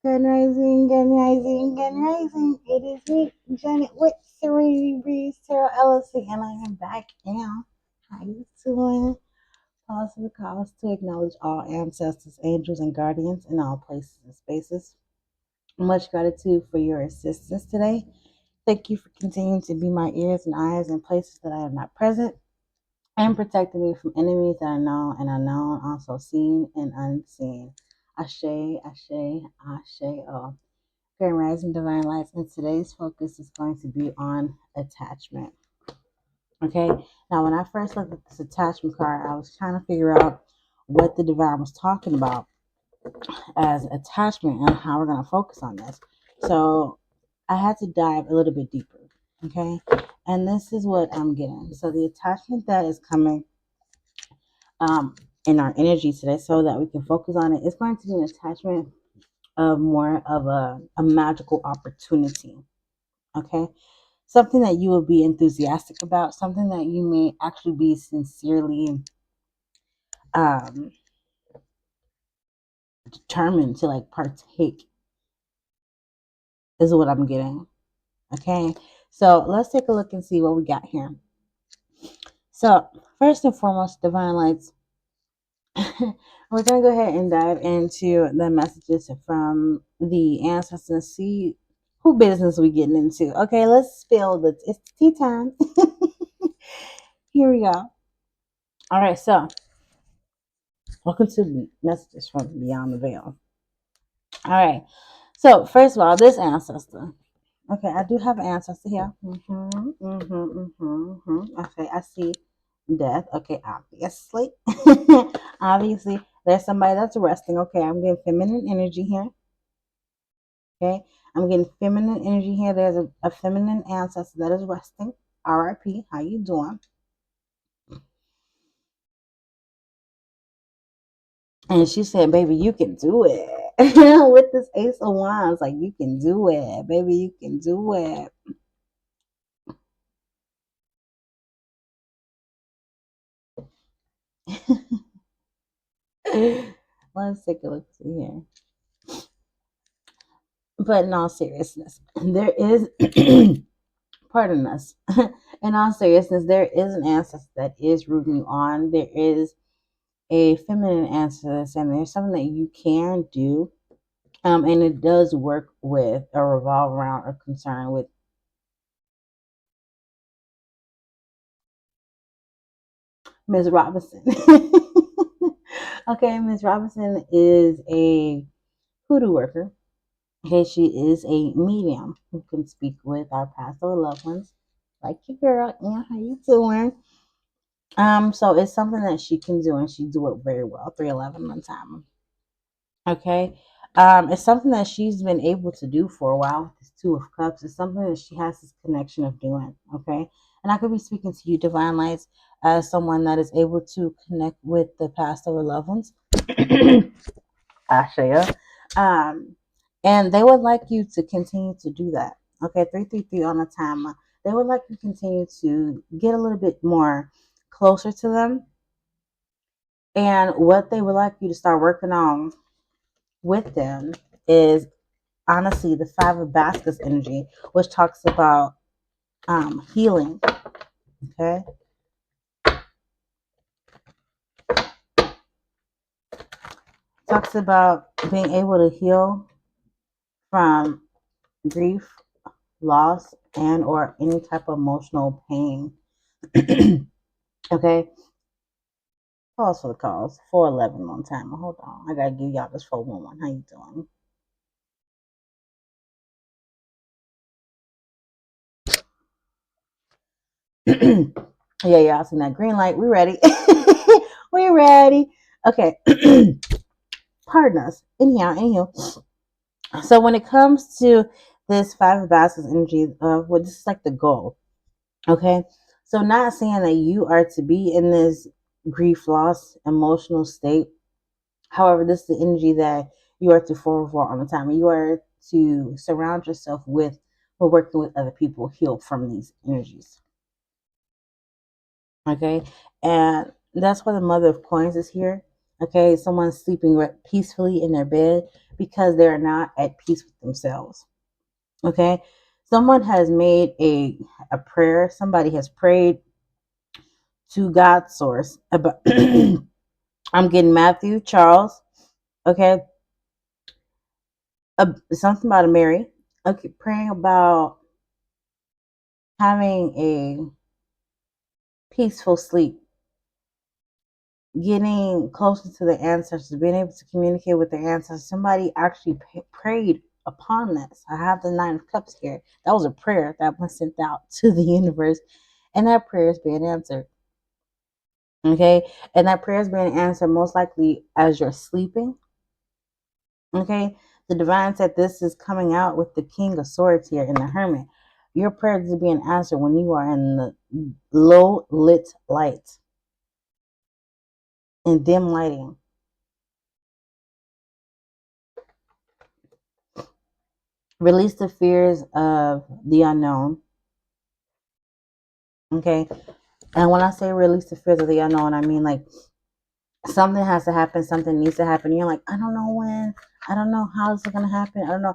Good rising, good rising, good rising. It is me, Janet with Serenity Breeze Tarot LLC, and I am back now. How you doing? Pause for the cause to acknowledge all ancestors, angels, and guardians in all places and spaces. Much gratitude for your assistance today. Thank you for continuing to be my ears and eyes in places that I am not present, and protecting me from enemies that are known and unknown, also seen and unseen. Asé Asé Aséo. Grand Rising Divine Lights, and today's focus is going to be on attachment. Okay, now when I first looked at this attachment card, I was trying to figure out what the divine was talking about as attachment and how we're going to focus on this. So I had to dive a little bit deeper. Okay, and this is what I'm getting. So the attachment that is coming in our energy today, so that we can focus on it, is going to be an attachment of more of a magical opportunity. Okay, something that you will be enthusiastic about, something that you may actually be sincerely um, determined to like partake, is what I'm getting. Okay, so let's take a look and see what we got here. So first and foremost, divine lights, we're going to go ahead and dive into the messages from the ancestors, see who business we getting into. Okay, let's spill the, it's tea time. Here we go. All right, so welcome to messages from beyond the veil. All right, so first of all, this ancestor. Okay, I do have an ancestor here. Okay, I see death. Okay, obviously. Obviously, there's somebody that's resting. Okay, I'm getting feminine energy here. Okay, I'm getting feminine energy here. There's a feminine ancestor that is resting. RIP, how you doing? And she said, baby, you can do it. With this Ace of Wands, like, you can do it. Baby, you can do it. Let's take a look here. But in all seriousness, there is, pardon us, in all seriousness, there is an ancestor that is rooting you on. There is a feminine ancestor, and there's something that you can do. And it does work with or revolve around or concern with Ms. Robinson. Okay, Ms. Robinson is a hoodoo worker. Okay, she is a medium who can speak with our past or loved ones, like your girl. Yeah, how you doing? So it's something that she can do, and she do it very well. 311 one time. Okay, it's something that she's been able to do for a while with this Two of Cups. It's something that she has this connection of doing. Okay, and I could be speaking to you, Divine Lights, as someone that is able to connect with the past or loved ones. Ashaya. Um, and they would like you to continue to do that. Okay, 333 on the timer. They would like you to continue to get a little bit more closer to them. And what they would like you to start working on with them is honestly the Five of Baskets energy, which talks about healing. Okay. Talks about being able to heal from grief, loss, and or any type of emotional pain. Okay. Pause for the calls. 411 on timer. Hold on. I gotta give y'all this 411. How you doing? Yeah, y'all seen that green light. We ready. We ready. Okay. Pardon us. Anyhow. So when it comes to this Five of Baskets energy, well, this is like the goal. Okay. So not saying that you are to be in this grief, loss, emotional state. However, this is the energy that you are to forward for on the time. You are to surround yourself with or working with other people heal from these energies. Okay. And that's why the Mother of Coins is here. Okay, someone's sleeping peacefully in their bed because they're not at peace with themselves. Okay, someone has made a prayer. Somebody has prayed to God's source about. I'm getting Matthew, Charles. Okay, something about a Mary. Okay, praying about having a peaceful sleep, getting closer to the ancestors, being able to communicate with their ancestors. Somebody actually prayed upon this. I have the Nine of Cups here. That was a prayer that was sent out to the universe, and that prayer is being answered. Okay, and that prayer is being answered most likely as you're sleeping. Okay, the divine said this is coming out with the King of Swords here in the Hermit. Your prayer is being answered when you are in the low lit light and dim lighting. Release the fears of the unknown. Okay, and when I say release the fears of the unknown, I mean like something has to happen, something needs to happen. You're like, I don't know when, I don't know how this is gonna happen. I don't know.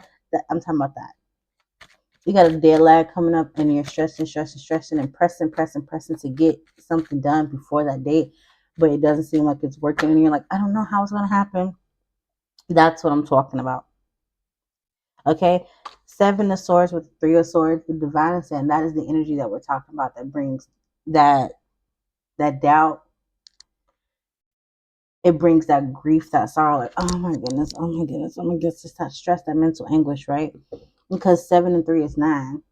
I'm talking about that. You got a deadline coming up and you're stressing and pressing to get something done before that date, but it doesn't seem like it's working and you're like, I don't know how it's going to happen. That's what I'm talking about. Okay, Seven of Swords with Three of Swords, the divine ascent, that is the energy that we're talking about that brings that doubt. It brings that grief, that sorrow, like, oh my goodness, oh my goodness, oh my goodness, just that stress, that mental anguish, right? Because 7 and 3 is 9.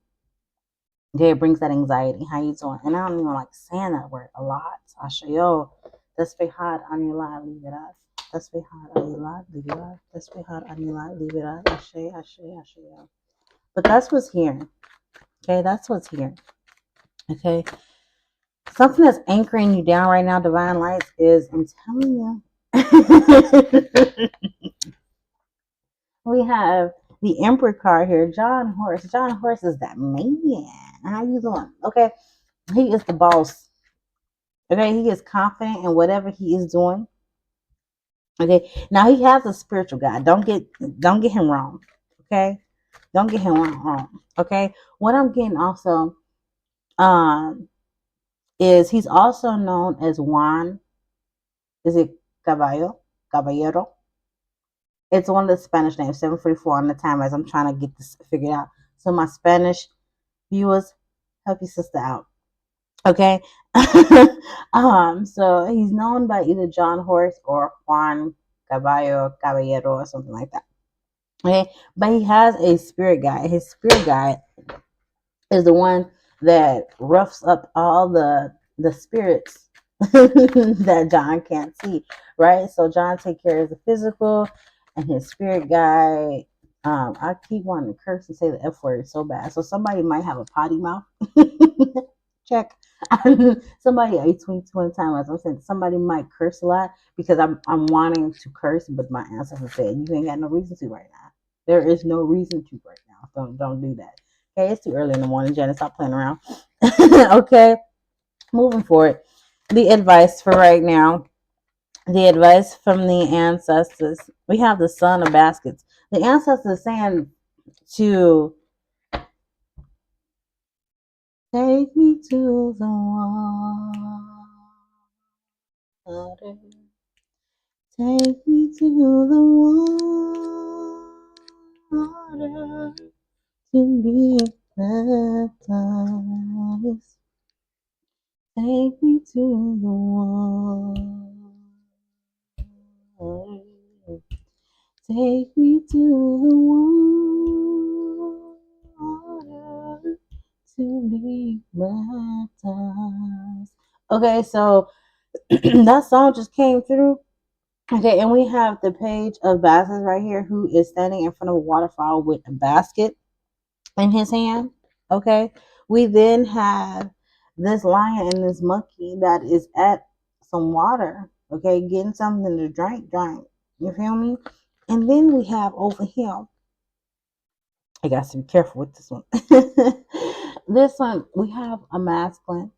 Okay, it brings that anxiety. How you doing? And I don't even like saying that word a lot. Aseo. Despejad anila libera. Despejad anila libera. Despejad anila libera. Asé Asé Aséo. But that's what's here. Okay, that's what's here. Okay. Something that's anchoring you down right now, divine lights, is I'm telling you. We have the Emperor card here, John Horse. John Horse is that man. How you doing? Okay. He is the boss. Okay, he is confident in whatever he is doing. Okay, now he has a spiritual guide. Don't get him wrong. Okay, don't get him wrong. Okay, what I'm getting also is he's also known as Juan. Is it Caballero? It's one of the Spanish names. 7:44 on the time as I'm trying to get this figured out. So my Spanish viewers, help your sister out. Okay. So he's known by either John Horse or Juan Caballero or something like that. Okay, but he has a spirit guide. His spirit guide is the one that roughs up all the spirits that John can't see, right? So John take care of the physical, and his spirit guide. I keep wanting to curse and say the F word so bad. So somebody might have a potty mouth. Check. Somebody 822 time as I'm saying somebody might curse a lot because I'm wanting to curse, but my ancestor said you ain't got no reason to right now. There is no reason to right now. Don't do that. Okay, it's too early in the morning, Janet. Stop playing around. Okay, moving forward. The advice for right now. The advice from the ancestors. We have the Son of Baskets. The ancestors saying to take me to the water. Take me to the water to be baptized. Take me to the water. Take me to the water to be baptized. Okay, so that song just came through. Okay, and we have the page of baskets right here who is standing in front of a waterfall with a basket in his hand. Okay, we then have this lion and this monkey that is at some water. Okay, getting something to drink. You feel me? And then we have over here, I got to be careful with this one. This one, we have a masculine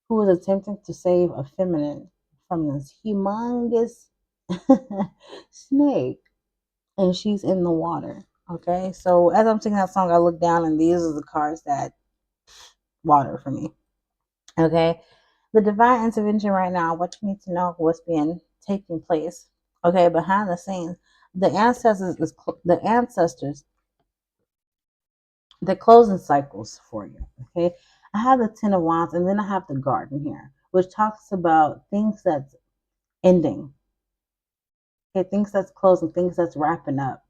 who is attempting to save a feminine from this humongous snake, and she's in the water. Okay, so as I'm singing that song, I look down and these are the cards that water for me. Okay, the divine intervention right now, what you need to know, what's being taking place. Okay, behind the scenes, the ancestors, the closing cycles for you. Okay, I have the Ten of Wands, and then I have the Garden here, which talks about things that's ending. Okay, things that's closing, things that's wrapping up.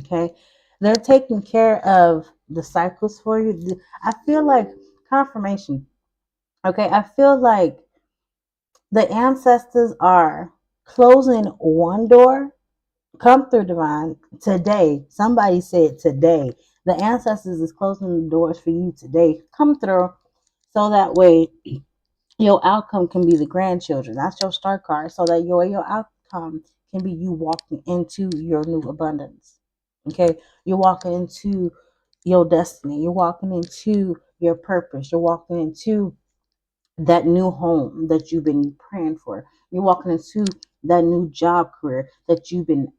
Okay, they're taking care of the cycles for you. I feel like confirmation. Okay, I feel like the ancestors are closing one door. Come through, divine, today. Somebody said today. The ancestors is closing the doors for you today. Come through, so that way your outcome can be the grandchildren. That's your star card, so that your outcome can be you walking into your new abundance. Okay, you're walking into your destiny. You're walking into your purpose. You're walking into that new home that you've been praying for. You're walking into that new job career that you've been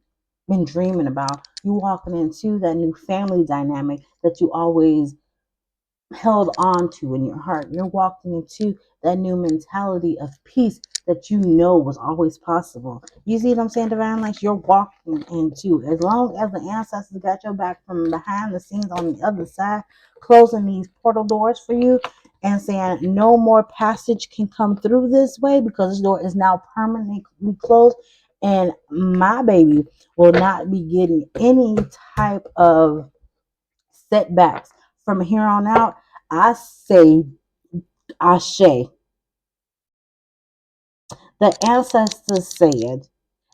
dreaming about. You're walking into that new family dynamic that you always held on to in your heart. You're walking into that new mentality of peace that you know was always possible. You see what I'm saying, divine? Like you're walking into, as long as the ancestors got your back from behind the scenes on the other side, closing these portal doors for you and saying no more passage can come through this way because this door is now permanently closed, and my baby will not be getting any type of setbacks from here on out. I say Asé. The ancestors said,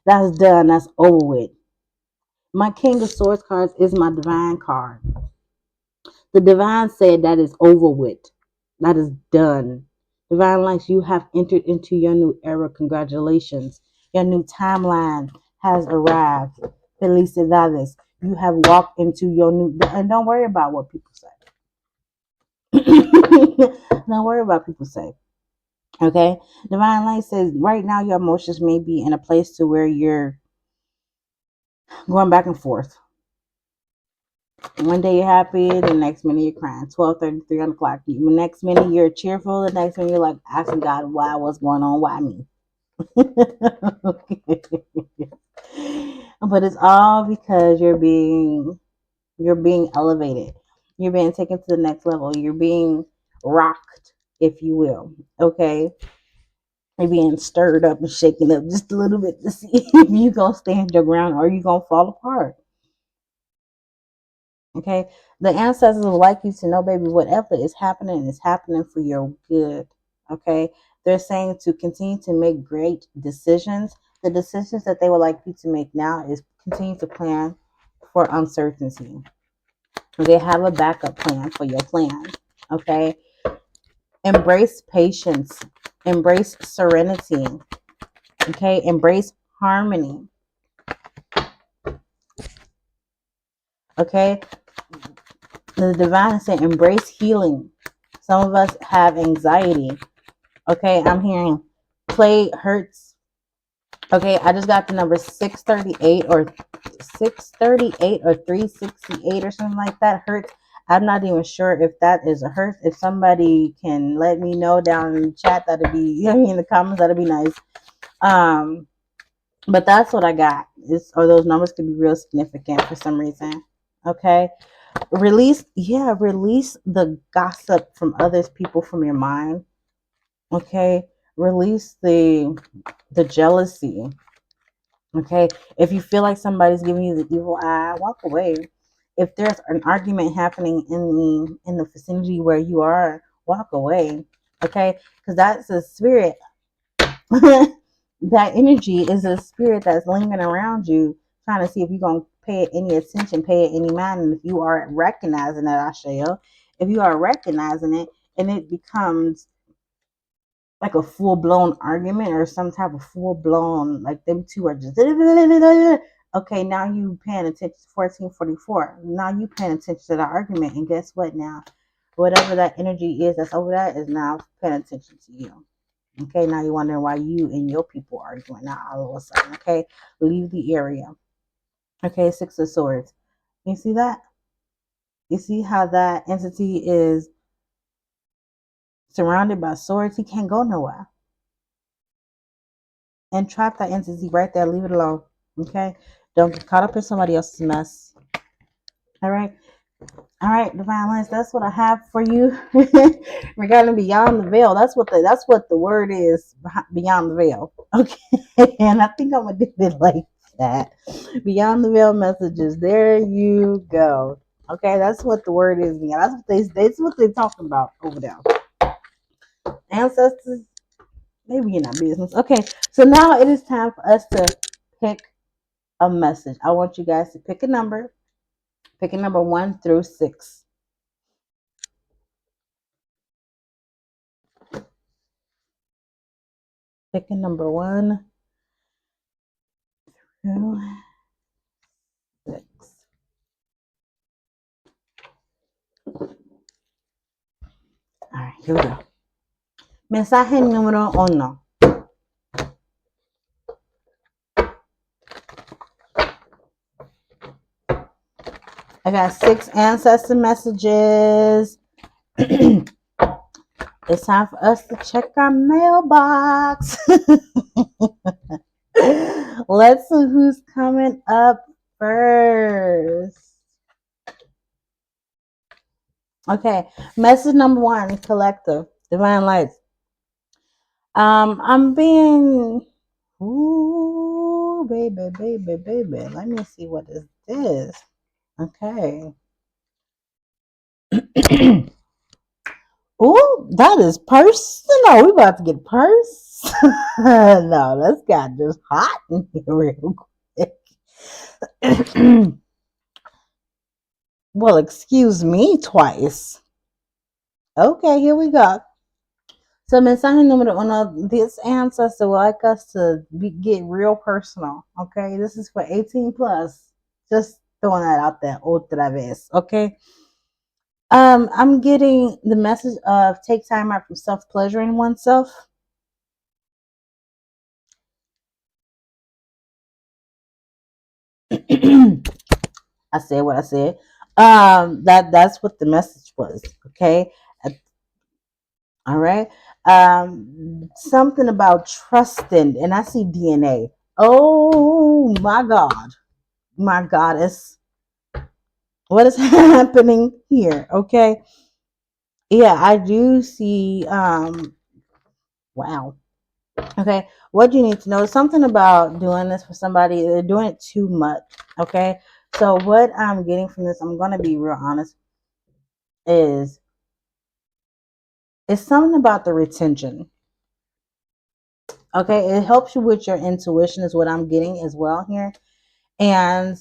that's done, that's over with. My King of Swords cards is my divine card. The divine said that is over with. That is done. Divine lights, you have entered into your new era. Congratulations. Your new timeline has arrived. Felicidades. You have walked into your new, and don't worry about what people say. Don't worry about people say. Okay, divine light says right now your emotions may be in a place to where you're going back and forth. One day you're happy, the next minute you're crying. 12:33 on the clock. The next minute you're cheerful, the next minute you're like asking God why, what's going on, why me. Okay. But it's all because you're being elevated. You're being taken to the next level. You're being rocked, if you will. Okay. You're being stirred up and shaken up just a little bit to see if you gonna stand your ground or you gonna fall apart. Okay, the ancestors would like you to know, baby, whatever is happening for your good. Okay, they're saying to continue to make great decisions. The decisions that they would like you to make now is continue to plan for uncertainty. They have a backup plan for your plan. Okay, embrace patience, embrace serenity. Okay, embrace harmony. Okay, the divine said embrace healing. Some of us have anxiety. Okay, I'm hearing play hurts. Okay, I just got the number 638 or 368 or something like that. Hurts. I'm not even sure if that is a hurt. If somebody can let me know down in the chat, that'd be, in the comments, that'd be nice. But that's what I got. Or those numbers could be real significant for some reason. Okay. Release the gossip from others people from your mind. Okay, release the jealousy. Okay, if you feel like somebody's giving you the evil eye, walk away. If there's an argument happening in the vicinity where you are, walk away. Okay, because that's a spirit. That energy is a spirit that's lingering around you, trying to see if you're gonna pay it any attention, pay it any mind, and if you are recognizing it, Ashéo, if you are recognizing it, and it becomes like a full blown argument or some type of full blown, like them two are just okay. Now you paying attention to 1444. Now you paying attention to the argument, and guess what? Now, whatever that energy is that's over that is now paying attention to you. Okay, now you're wondering why you and your people are arguing now all of a sudden. Okay, leave the area. Okay, Six of Swords. You see that? You see how that entity is surrounded by swords? He can't go nowhere. And trap that entity right there. Leave it alone. Okay? Don't get caught up in somebody else's mess. All right? All right, Divine Lines, that's what I have for you regarding beyond the veil. That's what the word is, beyond the veil. Okay, and I think I'm gonna do it like that. Beyond the veil messages. There you go. Okay, that's what the word is. That's what they're talking about over there. Ancestors, maybe in our business. Okay, so now it is time for us to pick a message. I want you guys to pick a number. Pick a number 1 through 6. Pick a number 1 through 6. All right, here we go. Mensaje número 1. I got 6 ancestor messages. It's time for us to check our mailbox. Let's see who's coming up first. Okay, message number 1, collective, divine lights. I'm being, ooh, baby. Let me see what is this. Okay. Oh, that is personal. We about to get no, this got just hot in here real quick. Well, excuse me twice. Okay, here we go. So, mensaje número 1. This ancestor would like us to get real personal. Okay, this is for 18 plus. Just throwing that out there. Otra vez. Okay. I'm getting the message of take time out from self-pleasuring oneself. I said what I said. That's what the message was. Okay. All right. Something about trusting, and I see DNA. Oh my God, my goddess, what is happening here? Okay. Yeah, I do see. Wow. Okay. What you need to know is something about doing this for somebody. They're doing it too much. Okay. So what I'm getting from this, I'm gonna be real honest, is it's something about the retention. Okay, it helps you with your intuition is what I'm getting as well here. And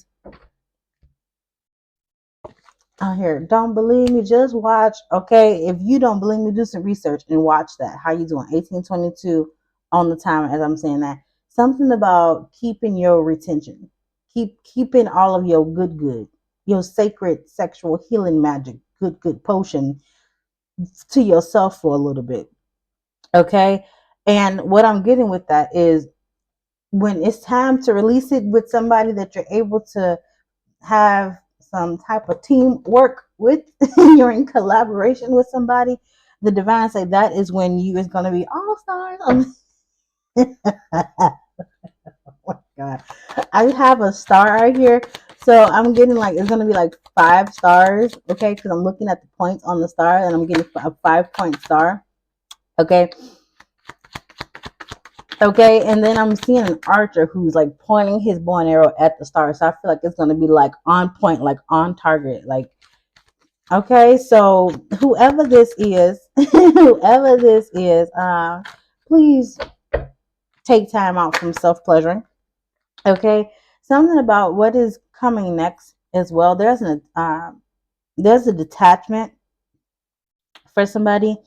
here, don't believe me, just watch. Okay, if you don't believe me, do some research and watch that. How you doing? 1822 on the timer as I'm saying that. Something about keeping your retention. Keeping all of your good, your sacred sexual healing magic, good potion to yourself for a little bit. Okay? And what I'm getting with that is when it's time to release it with somebody that you're able to have some type of teamwork with, you're in collaboration with somebody, the divine say that is when you is going to be all stars. Oh my God. I have a star right here. So I'm getting like, it's going to be like 5 stars. Okay. Because I'm looking at the points on the star and I'm getting a 5-point star. Okay. Okay, and then I'm seeing an archer who's like pointing his bow and arrow at the star. So I feel like it's gonna be like on point, like on target. Like, okay, so whoever this is, please take time out from self-pleasuring. Okay, something about what is coming next as well. There's a detachment for somebody.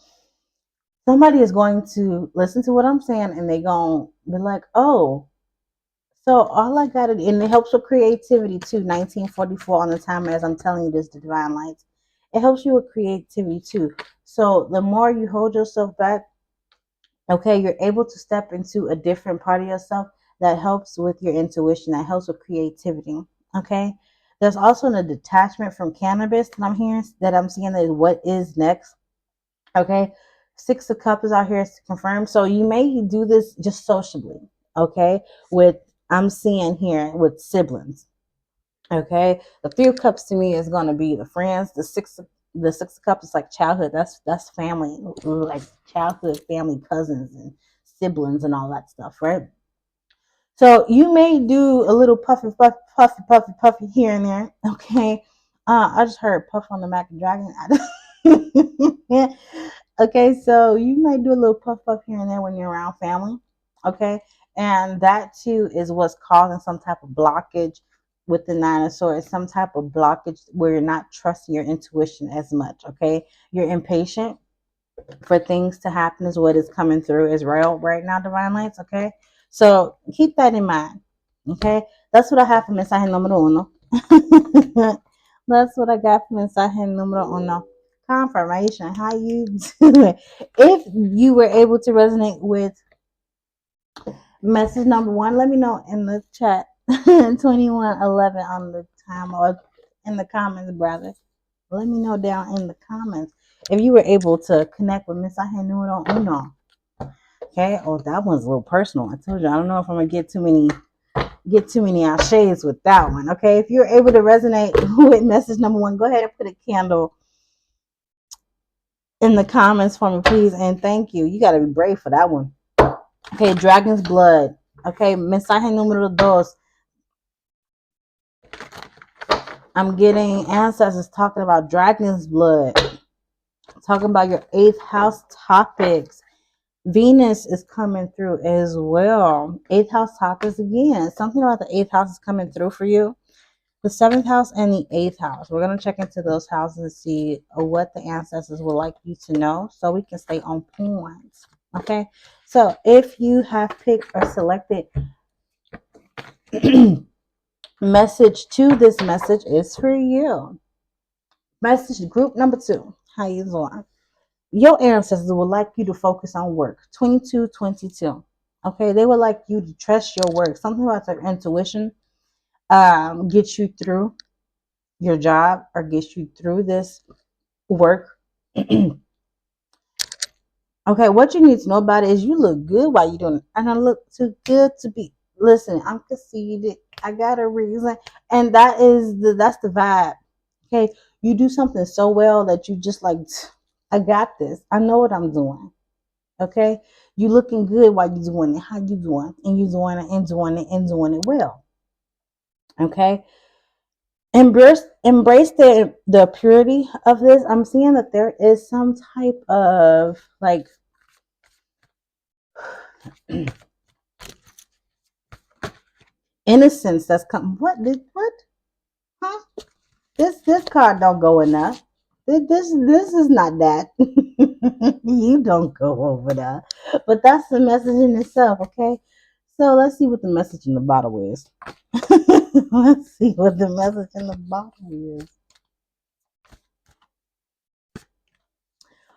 Somebody is going to listen to what I'm saying and they gonna be like, oh. So all I got to do, and it helps with creativity too. 1944 on the timer as I'm telling you this, the divine lights. It helps you with creativity too. So the more you hold yourself back, Okay, you're able to step into a different part of yourself that helps with your intuition, that helps with creativity. Okay, there's also a detachment from cannabis that I'm hearing, that I'm seeing is what is next. Okay, Six of Cups is out here to confirm. So you may do this just sociably. Okay, with, I'm seeing here, with siblings. Okay, the Three of Cups to me is going to be the friends. The Six of Cups is like childhood. That's family, like childhood family, cousins and siblings and all that stuff, right? So you may do a little puffy, puffy, puffy, puffy, puffy here and there. Okay, I just heard puff on the Mac Dragon. Okay, so you might do a little puff puff here and there when you're around family. Okay, and that too is what's causing some type of blockage with the Nine of Swords, some type of blockage where you're not trusting your intuition as much. Okay, you're impatient for things to happen, is what is coming through as well right now, divine lights. Okay, so keep that in mind. Okay, that's what I have for mensaje número uno. That's what I got for mensaje número uno. Confirmation. How you doing? If you were able to resonate with message number one, let me know in the chat. 2111 on the time, or in the comments, brother. Let me know down in the comments if you were able to connect with mensaje número uno. Okay. Oh, that one's a little personal. I told you, I don't know if I'm gonna get too many shades with that one. Okay. If you're able to resonate with message number one, go ahead and put a candle in the comments for me, please, and thank you. You got to be brave for that one. Okay, Dragon's Blood. Okay, mensaje número dos. I'm getting ancestors talking about Dragon's Blood, talking about your 8th house topics. Venus is coming through as well. 8th house topics again. Something about the 8th house is coming through for you. The 7th house and the 8th house. We're going to check into those houses and see what the ancestors would like you to know so we can stay on point. Okay, so if you have picked or selected message 2, this message is for you. Message group number 2. How you doing? Your ancestors would like you to focus on work. 2222. Okay, they would like you to trust your work. Something about their intuition gets you through your job or gets you through this work. Okay, what you need to know about it is you look good while you're doing it. And I look too good to be. Listen, I'm conceited. I got a reason. And that's the vibe. Okay. You do something so well that you just like, I got this. I know what I'm doing. Okay. You looking good while you're doing it. How you doing? And you doing it and doing it and doing it well. Okay. Embrace the purity of this. I'm seeing that there is some type of like innocence that's come. What? Huh? This card don't go enough. This is not that. You don't go over that. But that's the message in itself, okay? So let's see what the message in the bottle is. Let's see what the message in the bottle is.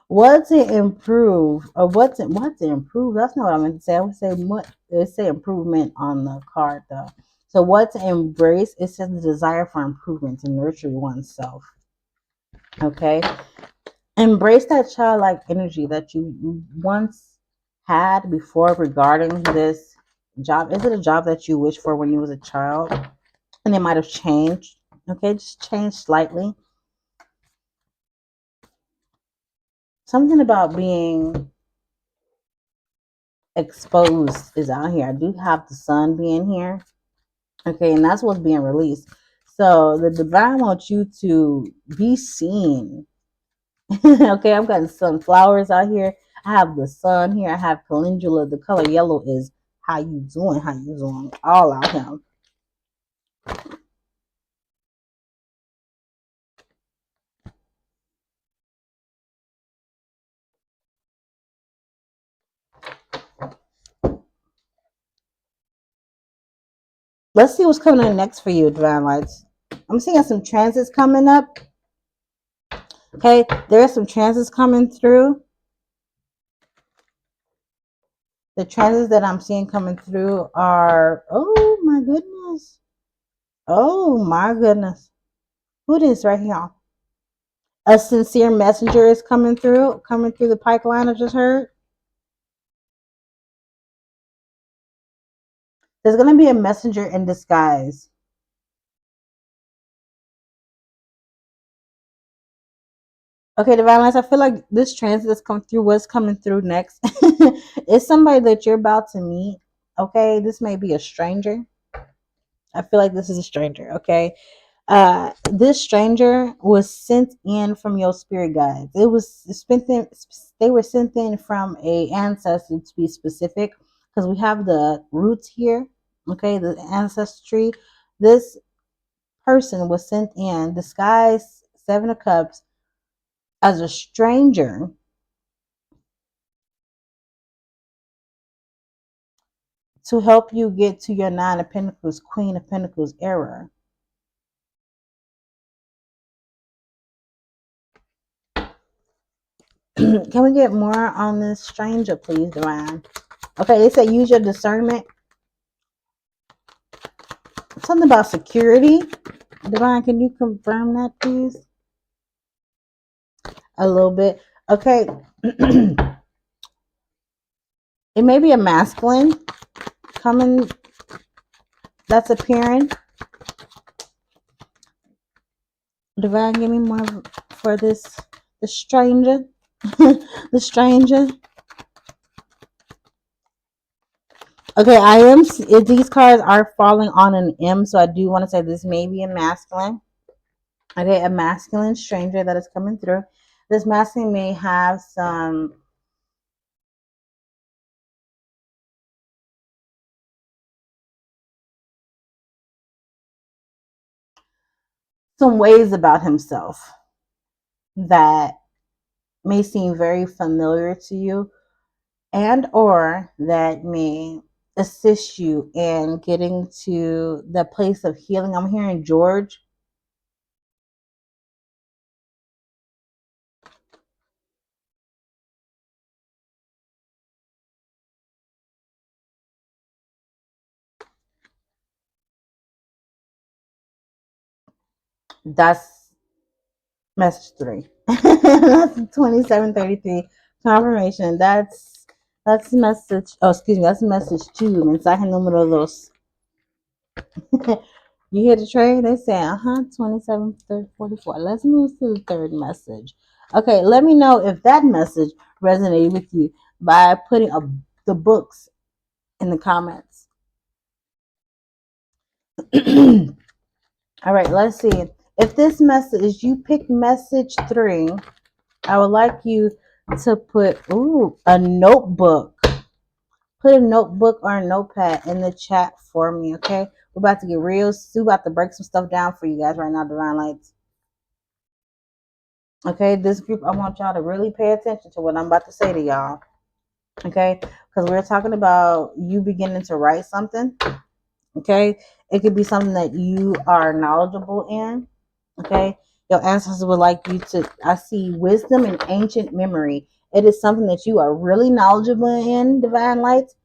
What to improve, or what to improve? That's not what I meant to say. I would say say improvement on the card though. So what to embrace? It says the desire for improvement to nurture oneself. Okay, embrace that childlike energy that you once had before regarding this job. Is it a job that you wished for when you was a child, and it might have changed? Okay, just changed slightly. Something about being exposed is out here. I do have the sun being here. Okay, and that's what's being released. So the divine wants you to be seen. Okay, I've got sunflowers out here. I have the sun here. I have calendula. The color yellow is how you doing, how you doing, all out here. Let's see what's coming in next for you, divine lights. I'm seeing some transits coming up. Okay, there are some transits coming through. The transits that I'm seeing coming through are, oh my goodness. Oh my goodness. Who this right here? A sincere messenger is coming through the pipeline I just heard. There's going to be a messenger in disguise. Okay, Divine Lights, I feel like this transit that's come through, what's coming through next is somebody that you're about to meet. Okay, this may be a stranger. I feel like this is a stranger. Okay, this stranger was sent in from your spirit guides. It was spent in, they were sent in from a ancestor, to be specific, because we have the roots here. Okay, the ancestry. This person was sent in disguised, Seven of Cups, as a stranger to help you get to your Nine of Pentacles, Queen of Pentacles era. Can we get more on this stranger, please, Divine? Okay, they said use your discernment. Something about security. Divine, can you confirm that, please? A little bit. Okay. It may be a masculine coming that's appearing. Divine, give me more for this. The stranger. The stranger. Okay, I am. These cards are falling on an M, so I do want to say this may be a masculine. Okay, a masculine stranger that is coming through. This masculine may have some ways about himself that may seem very familiar to you, and or that may assist you in getting to the place of healing. I'm hearing George. That's message 3. That's 2733 confirmation. That's message, oh excuse me, that's message 2. Mensaje número 2. You hear the trade? They say 27, 30, 44. Let's move to the third message. Okay, let me know if that message resonated with you by putting the books in the comments. All right, let's see. If this message, you pick message 3, I would like you to put a notebook. Put a notebook or a notepad in the chat for me, okay? We're about to get real. We're about to break some stuff down for you guys right now, Divine Lights. Okay, this group, I want y'all to really pay attention to what I'm about to say to y'all. Okay, because we're talking about you beginning to write something. Okay, it could be something that you are knowledgeable in. Okay, your ancestors would like you to, I see wisdom and ancient memory. It is something that you are really knowledgeable in, Divine Lights.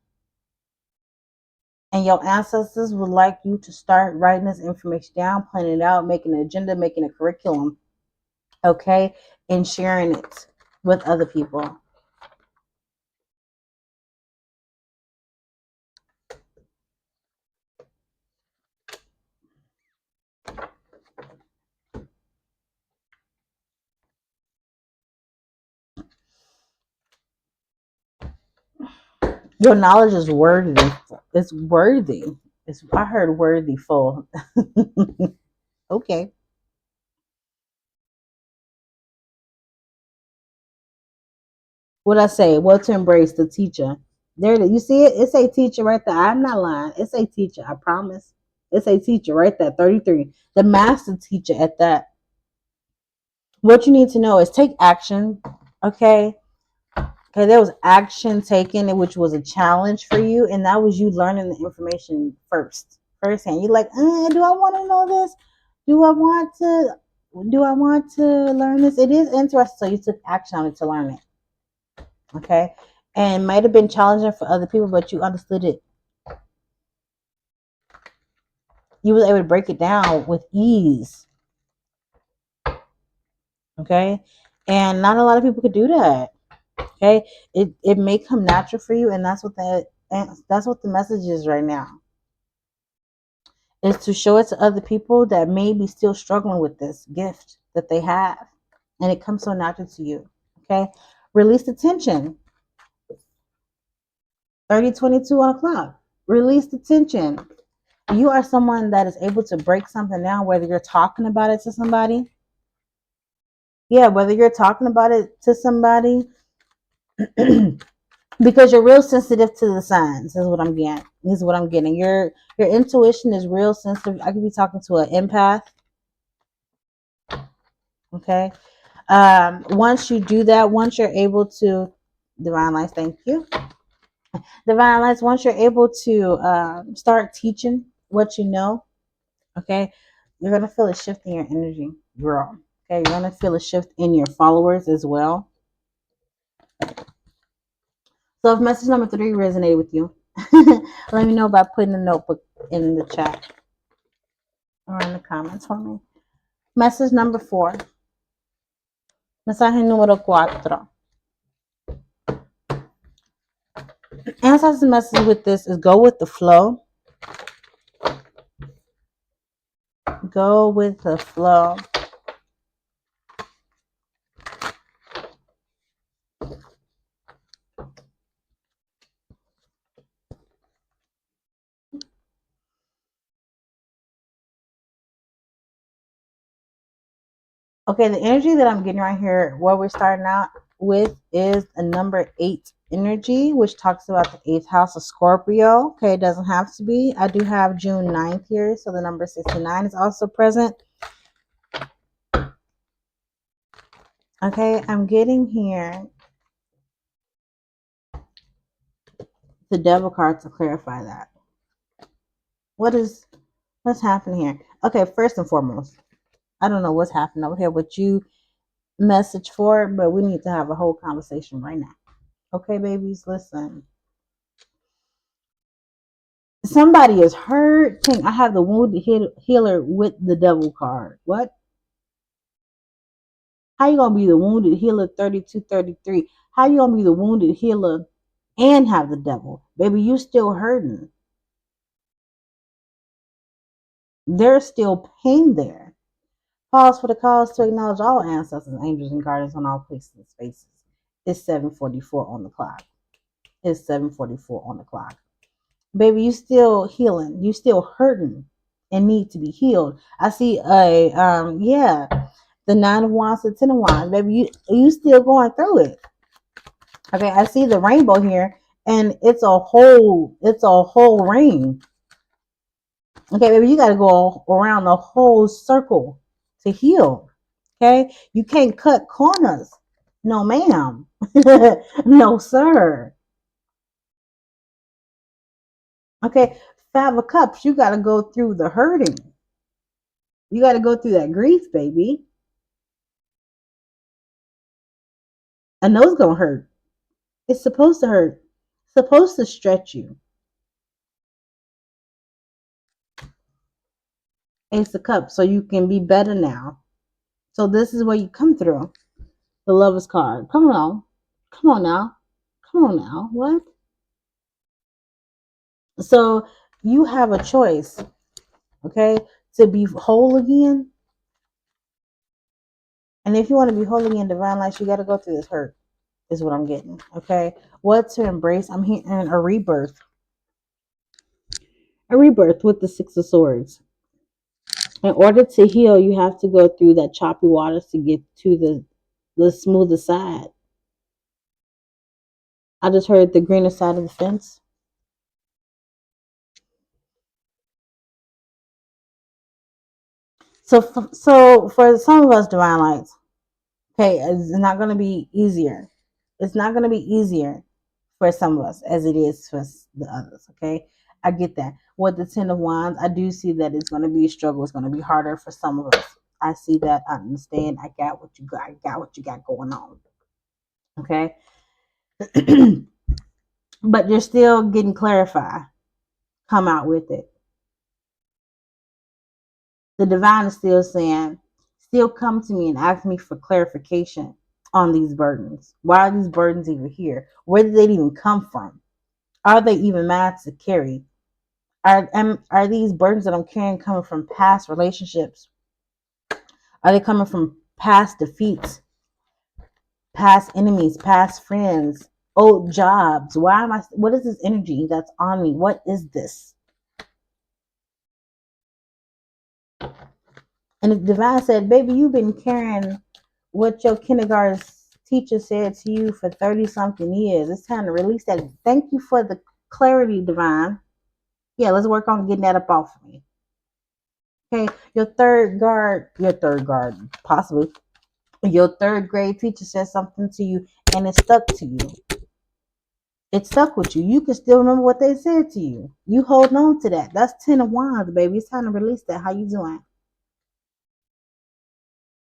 And your ancestors would like you to start writing this information down, planning it out, making an agenda, making a curriculum. Okay, and sharing it with other people. Your knowledge is worthy. It's worthy. I heard worthy full. Okay. What I say? What to embrace? The teacher. There it is. You see it? It's a teacher right there. I'm not lying. It's a teacher. I promise. It's a teacher right there. 33. The master teacher at that. What you need to know is take action. Okay. Okay, there was action taken, which was a challenge for you, and that was you learning the information firsthand. You're like, do I want to know this? Do I want to learn this? It is interesting, so you took action on it to learn it. Okay, And it might have been challenging for other people, but you understood it. You was able to break it down with ease. Okay. And not a lot of people could do that. Okay. It may come natural for you, and that's what the message is right now. Is to show it to other people that may be still struggling with this gift that they have. And it comes so natural to you. Okay. Release the tension. 3022 on the clock. Release the tension. You are someone that is able to break something down, whether you're talking about it to somebody. Yeah, whether you're talking about it to somebody, because you're real sensitive to the signs, is what I'm getting. Is what I'm getting. Your intuition is real sensitive. I could be talking to an empath. Okay. Once you do that, once you're able to, divine lights, thank you. Divine lights, once you're able to start teaching what you know, okay, you're gonna feel a shift in your energy, girl. Okay, you're gonna feel a shift in your followers as well. So if message number 3 resonated with you, let me know by putting a notebook in the chat or in the comments for me. Message number 4. Mensaje número 4. Ancestor's message with this is go with the flow. Go with the flow. Okay, the energy that I'm getting right here, what we're starting out with is a number 8 energy, which talks about the 8th house of Scorpio. Okay, it doesn't have to be. I do have June 9th here, so the number 69 is also present. Okay, I'm getting here the devil card to clarify that. What's happening here? Okay, first and foremost, I don't know what's happening over here, what you message for, but we need to have a whole conversation right now. Okay, babies, listen. Somebody is hurting. I have the wounded healer with the devil card. What? How you gonna be the wounded healer 3233? How you gonna be the wounded healer and have the devil? Baby, you still hurting. There's still pain there. Pause for the cause to acknowledge all ancestors, angels, and guardians on all places and spaces. It's 7:44 on the clock. It's 7:44 on the clock. Baby, you still healing. You still hurting and need to be healed. I see the 9 of Wands, the 10 of Wands. Baby, you still going through it. Okay, I see the rainbow here, and it's a whole ring. Okay, baby, you got to go around the whole circle to heal. Okay, you can't cut corners. No, ma'am. No, sir. Okay, 5 of Cups, you got to go through the hurting. You got to go through that grief, baby. I know it's going to hurt. It's supposed to hurt. It's supposed to stretch you. Ace of Cups, so you can be better now. So this is where you come through. The Lover's card. Come on. Come on now. Come on now. What? So you have a choice, okay, to be whole again. And if you want to be whole again, divine light, you got to go through this hurt, is what I'm getting, okay? What to embrace? I'm hearing a rebirth. A rebirth with the 6 of Swords. In order to heal, you have to go through that choppy waters to get to the smoother side. I just heard the greener side of the fence. So for some of us, divine lights, okay, it's not going to be easier. It's not going to be easier for some of us as it is for the others, okay? I get that. With the 10 of Wands, I do see that it's going to be a struggle. It's going to be harder for some of us. I see that. I understand. I got what you got. I got what you got going on, okay? but you're still getting clarified. Come out with it. The divine is still saying, still come to me and ask me for clarification on these burdens. Why are these burdens even here? Where did they even come from? Are they even mad to carry? Are these burdens that I'm carrying coming from past relationships? Are they coming from past defeats, past enemies, past friends, old jobs? What is this energy that's on me? What is this? And the divine said, baby, you've been carrying what your kindergarten teacher said to you for 30 something years. It's time to release that. Thank you for the clarity, divine. Yeah, let's work on getting that up off of me. Okay, your third guard, possibly. Your third grade teacher said something to you and it stuck to you. It stuck with you. You can still remember what they said to you. You hold on to that. That's 10 of wands, baby. It's time to release that. How you doing?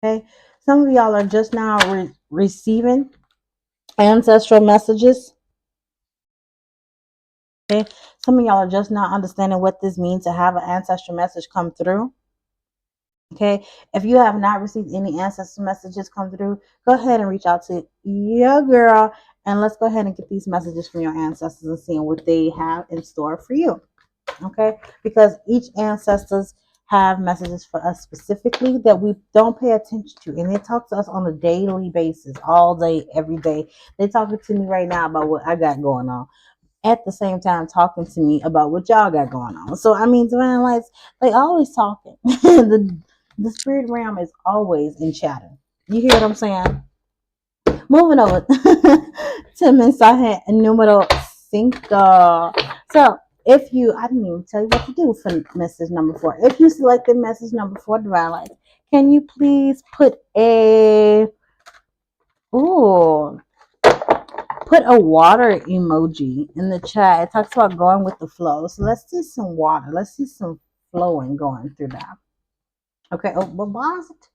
Okay. Some of y'all are just now receiving ancestral messages. Okay. Some of y'all are just now understanding what this means to have an ancestral message come through. Okay. If you have not received any ancestral messages come through, go ahead and reach out to your girl and let's go ahead and get these messages from your ancestors and see what they have in store for you. Okay, because each ancestors have messages for us specifically that we don't pay attention to, and they talk to us on a daily basis, all day, every day. They're talking to me right now about what I got going on, at the same time talking to me about what y'all got going on. So I mean, divine lights, they always talking. The spirit realm is always in chatter. You hear what I'm saying? Moving over to mensaje número 5. So, if you, I didn't even tell you what to do for message number 4. If you selected message number 4, divine lights, can you please put a water emoji in the chat? It talks about going with the flow. So let's see some water. Let's see some flowing going through that. Okay. Oh, what was it?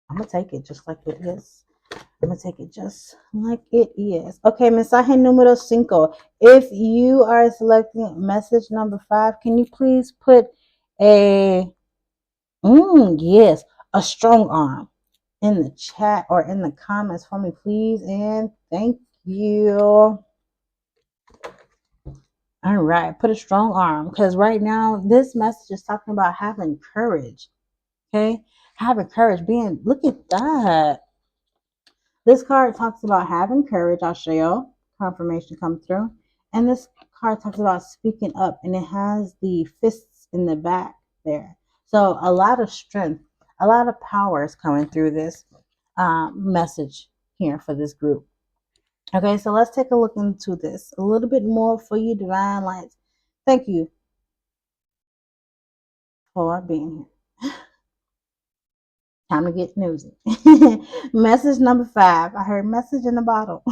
I'm gonna take it just like it is. I'm going to take it just like it is. Okay, mensaje número 5. If you are selecting message number 5, can you please put a, yes, a strong arm in the chat or in the comments for me, please? And thank you. All right, put a strong arm because right now this message is talking about having courage. Okay, having courage, look at that. This card talks about having courage. I'll show you. Confirmation come through. And this card talks about speaking up. And it has the fists in the back there. So a lot of strength, a lot of power is coming through this message here for this group. Okay, so let's take a look into this a little bit more for you, divine lights. Thank you for being here. Time to get nosy. Message number 5. I heard message in the bottle.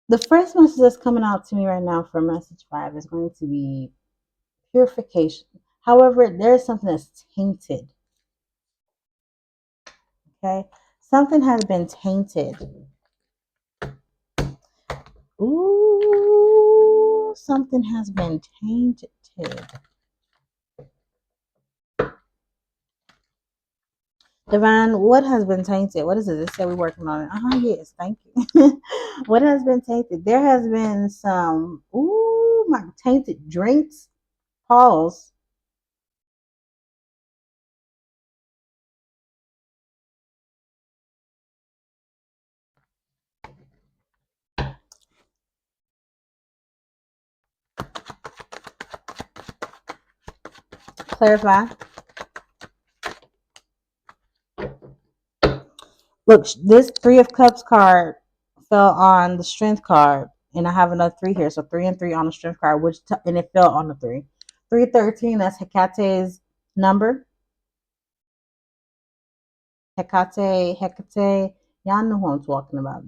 The first message that's coming out to me right now for message 5 is going to be purification. However, there's something that's tainted. Okay? Something has been tainted. Ooh, something has been tainted. Divine, what has been tainted? What is it? It said we're working on it. Yes, thank you. What has been tainted? There has been some, my tainted drinks. Pause. Clarify. Look, this 3 of Cups card fell on the Strength card, and I have another 3 here. So 3 and 3 on the Strength card, and it fell on the 3. 313, that's Hecate's number. Hecate. Y'all know who I'm talking about.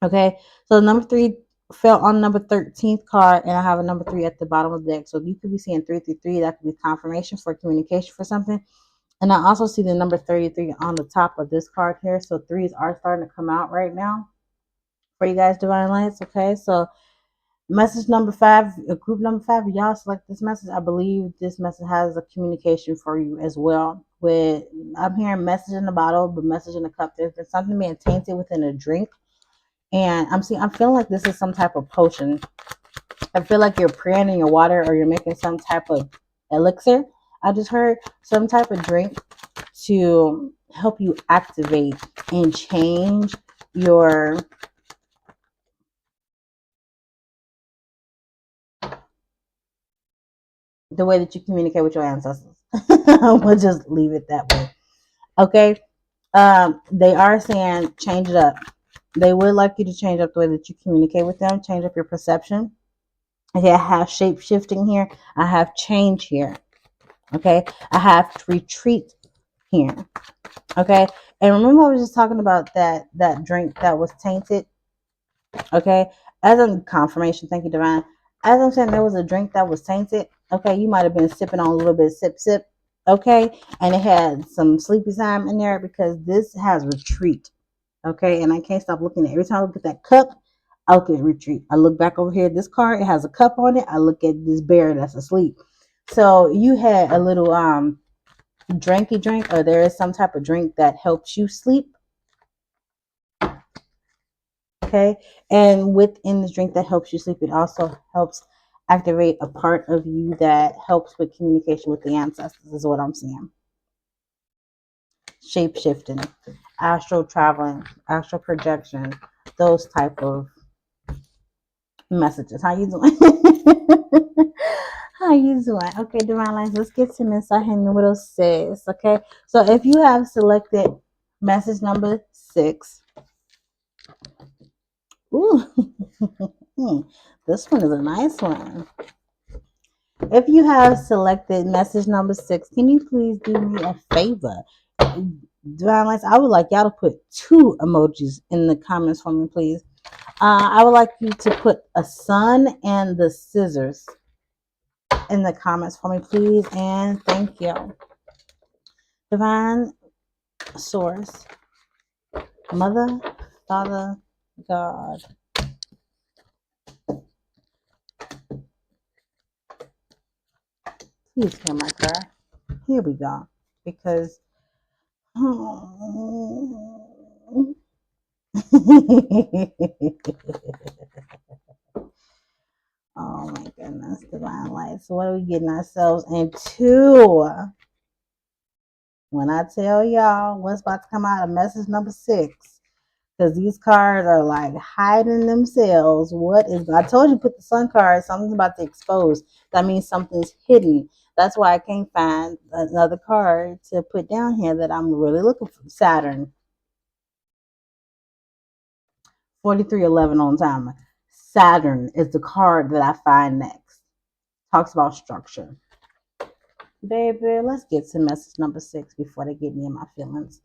Okay, so number 3 fell on number 13th card, and I have a number 3 at the bottom of the deck. So you could be seeing 333. That could be confirmation for communication for something. And I also see the number 33 on the top of this card here. So threes are starting to come out right now for you guys, divine lights. Okay, so message number 5, group number 5, y'all select this message. I believe this message has a communication for you as well. With I'm hearing message in the bottle, but message in the cup. There's been something being tainted within a drink, and I'm feeling like this is some type of potion. I feel like you're praying in your water, or you're making some type of elixir. I just heard some type of drink to help you activate and change your the way that you communicate with your ancestors. We'll just leave it that way. Okay. They are saying change it up. They would like you to change up the way that you communicate with them, change up your perception. Okay, I have shape shifting here. I have change here. Okay, I have retreat here. Okay, and remember I was just talking about that drink that was tainted. Okay, as a confirmation, thank you, divine. As I'm saying, there was a drink that was tainted. Okay, you might have been sipping on a little bit, sip. Okay, and it had some Sleepytime in there, because this has retreat. Okay, and I can't stop looking at it. Every time I look at that cup, I look at retreat. I look back over here at this card, it has a cup on it. I look at this bear that's asleep. So you had a little drinky drink, or there is some type of drink that helps you sleep. Okay, and within this drink that helps you sleep, it also helps activate a part of you that helps with communication with the ancestors, is what I'm seeing. Shape shifting, astral traveling, astral projection, those type of messages. How you doing? How you doing? Okay, divine lines, let's get some insight in number 6. Okay, so if you have selected message number 6, ooh, this one is a nice one. If you have selected message number 6, can you please do me a favor? Divine lines, I would like y'all to put 2 emojis in the comments for me, please. I would like you to put a sun and the scissors in the comments for me, please, and thank you. Divine source, mother, father, God. Please hear my prayer. Here we go. Because oh, oh my goodness, divine light. So what are we getting ourselves into? When I tell y'all what's about to come out of message number 6, because these cards are like hiding themselves. What is, I told you, put the sun card, something's about to expose. That means something's hidden. That's why I can't find another card to put down here that I'm really looking for. Saturn. 4311 on timer. Saturn is the card that I find next. Talks about structure. Baby, let's get to message number 6 before they get me in my feelings.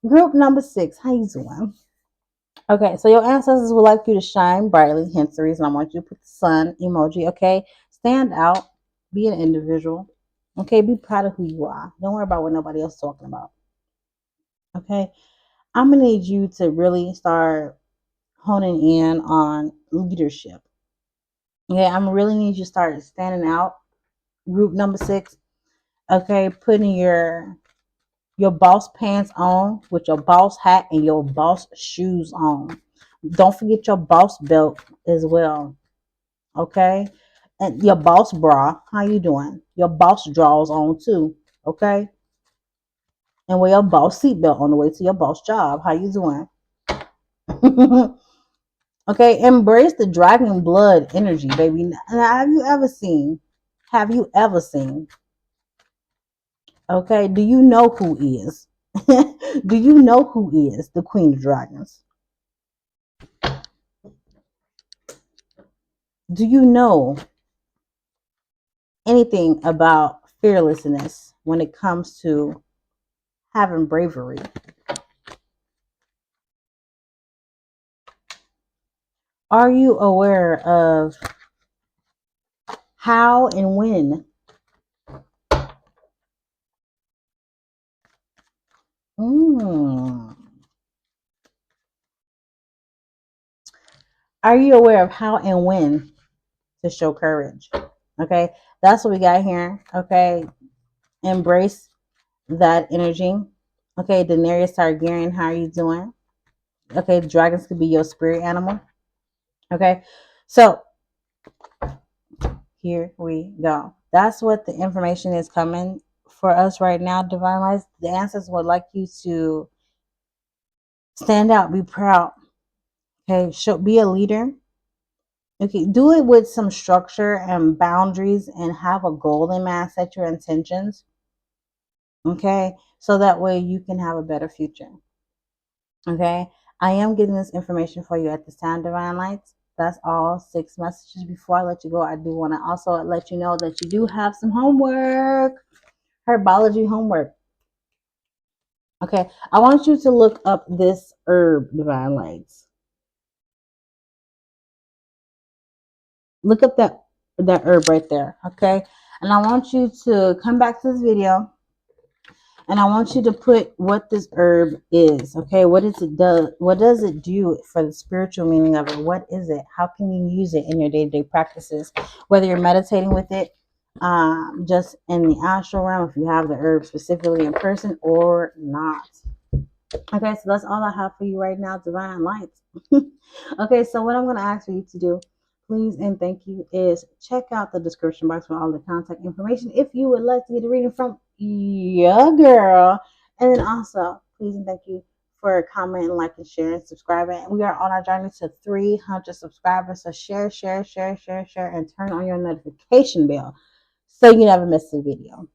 Group number 6, how you doing? Okay, so your ancestors would like you to shine brightly. Hence the reason I want you to put the sun emoji. Okay, stand out. Be an individual. Okay, be proud of who you are. Don't worry about what nobody else is talking about. Okay, I'm gonna need you to really start honing in on leadership. Okay, I'm really need you to start standing out. Group number 6. Okay, putting your boss pants on with your boss hat and your boss shoes on. Don't forget your boss belt as well. Okay, and your boss bra. How you doing? Your boss drawers on too. Okay, and wear your boss seatbelt on the way to your boss job. How you doing? Okay, embrace the dragon blood energy, baby. Now, have you ever seen? Have you ever seen? Okay, do you know who is? Do you know who is the Queen of Dragons? Do you know anything about fearlessness when it comes to having bravery? Are you aware of how and when Mm. Are you aware of how and when to show courage? Okay, that's what we got here. Okay, embrace that energy. Okay, Daenerys Targaryen, how are you doing? Okay, dragons could be your spirit animal. Okay, so here we go. That's what the information is coming for us right now, Divine Lights. The ancestors would like you to stand out, be proud. Okay, be a leader. Okay, do it with some structure and boundaries and have a goal in mind, set your intentions. Okay, so that way you can have a better future. Okay, I am getting this information for you at this time, Divine Lights. That's all 6 messages. Before I let you go, I do want to also let you know that you do have some homework, herbology homework. Okay, I want you to look up this herb, Divine Lights. Look up that herb right there, okay? And I want you to come back to this video and I want you to put what this herb is, okay? What does it do for the spiritual meaning of it? What is it? How can you use it in your day-to-day practices? Whether you're meditating with it, just in the astral realm, if you have the herb specifically in person or not. Okay, so that's all I have for you right now, Divine Lights. Okay, so what I'm going to ask for you to do, please and thank you, is check out the description box for all the contact information if you would like to get a reading from your girl. And then also, please and thank you for commenting, liking, sharing, subscribing. We are on our journey to 300 subscribers, so share, and turn on your notification bell so you never miss a video.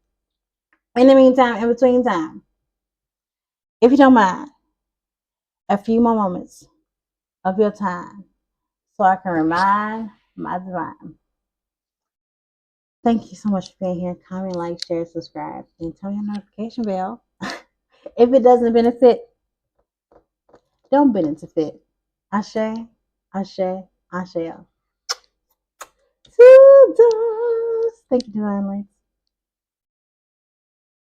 In the meantime, in between time, if you don't mind, a few more moments of your time so I can remind my divine. Thank you so much for being here. Comment, like, share, subscribe, and turn your notification bell. If it doesn't benefit, don't benefit. Asé, Asé, Asé. Thank you, Divine Lights.